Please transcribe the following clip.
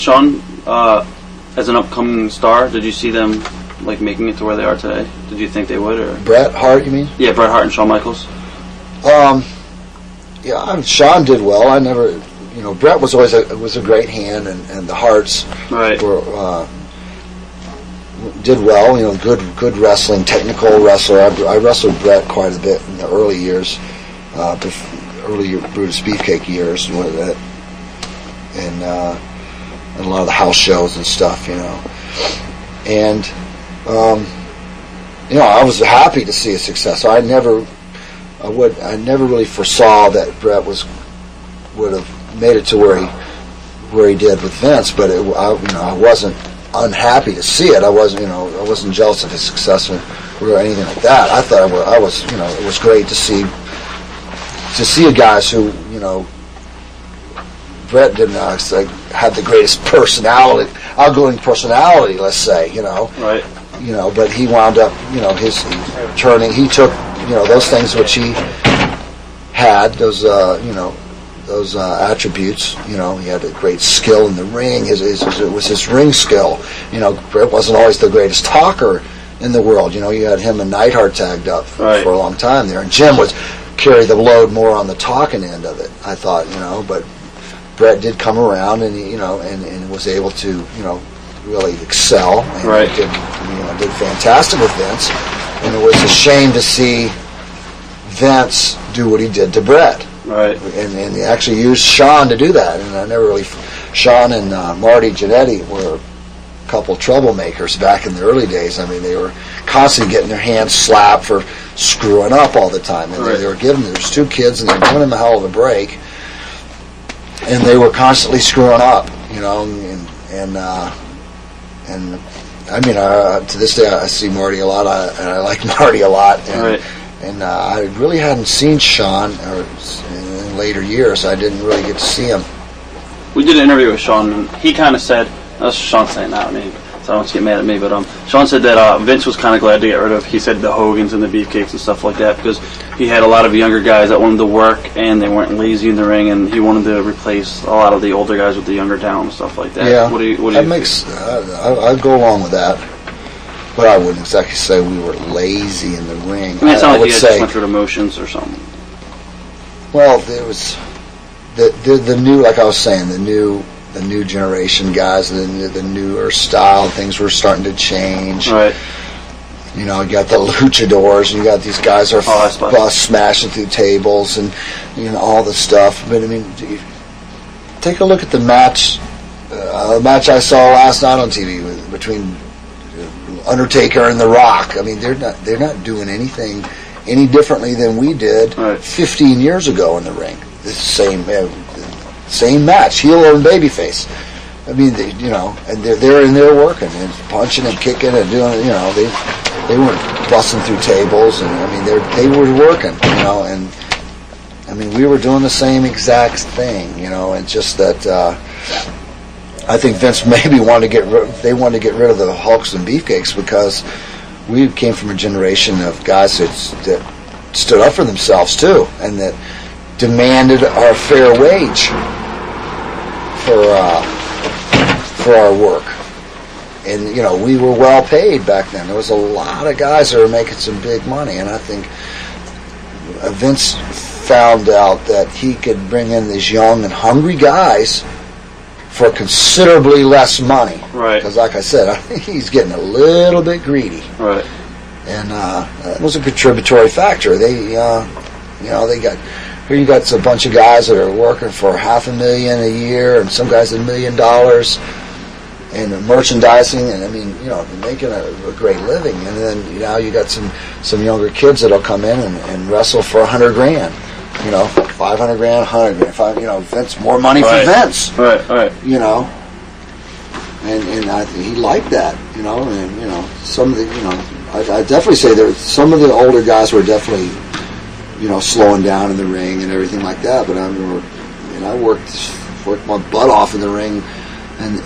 Shawn, as an upcoming star, did you see them like making it to where they are today? Did you think they would? Or Bret Hart, you mean? Yeah, Bret Hart and Shawn Michaels. Yeah, Shawn did well. I never, Bret was always a great hand, and the Harts were did well. Good wrestling, technical wrestler. I wrestled Bret quite a bit in the early years, early Brutus Beefcake years, and a lot of the house shows and stuff, And I was happy to see a success. I never really foresaw that Bret would have made it to where he did with Vince, but I wasn't unhappy to see it. I wasn't jealous of his success or anything like that. I thought it was great to see guys who Bret didn't have the greatest personality, outgoing personality, let's say, Right. But he wound up, he took, those things which he had, those attributes, he had a great skill in the ring, it was his ring skill. Bret wasn't always the greatest talker in the world, you had him and Neidhart tagged up for a long time there, and Jim would carry the load more on the talking end of it, I thought, but Bret did come around and and was able to really excel and did fantastic with Vince, and it was a shame to see Vince do what he did to Bret, and he actually used Shawn to do that, and Shawn and Marty Jannetty were a couple troublemakers back in the early days. I mean, they were constantly getting their hands slapped for screwing up all the time, and they were there's two kids and they were giving them a hell of a break. And they were constantly screwing up, and I mean, to this day I see Marty a lot, and I like Marty a lot, and I really hadn't seen Shawn in later years. I didn't really get to see him. We did an interview with Shawn, and he kind of said, that's Shawn saying that, I mean, so I don't get mad at me, but Shawn said that Vince was kind of glad to get rid of, he said, the Hogans and the Beefcakes and stuff like that, because he had a lot of younger guys that wanted to work, and they weren't lazy in the ring, and he wanted to replace a lot of the older guys with the younger talent and stuff like that. Yeah, what do you that makes, I'd go along with that, but I wouldn't exactly say we were lazy in the ring. I mean, it's not like you guys just went through the motions or something. Well, there was the new, like I was saying, the new generation guys, the newer style things were starting to change. Right. You got the luchadors, and you got these guys who are smashing through tables and all the stuff. But I mean, take a look at the match I saw last night on TV between Undertaker and The Rock. I mean, they're not doing anything any differently than we did 15 years ago in the ring. The same match, heel and babyface. I mean, and they're in there working and punching and kicking and doing, they weren't busting through tables, and I mean, they were working, and I mean, we were doing the same exact thing, and just that, I think Vince maybe wanted to get rid of the Hulks and Beefcakes because we came from a generation of guys that stood up for themselves too, and that demanded our fair wage for our work, and we were well paid back then. There was a lot of guys that were making some big money, and I think Vince found out that he could bring in these young and hungry guys for considerably less money. Right. Because, like I said, I think he's getting a little bit greedy. Right. And it was a contributory factor. They got. Here you got a bunch of guys that are working for $500,000 a year, and some guys $1 million, and merchandising, and I mean, making a great living. And then now you got some younger kids that'll come in and wrestle for $100,000, $500,000, $100,000. Vince, more money for Vince. Right. And he liked that, and some of the, I definitely say that some of the older guys were definitely, slowing down in the ring and everything like that. But I remember, I worked my butt off in the ring, and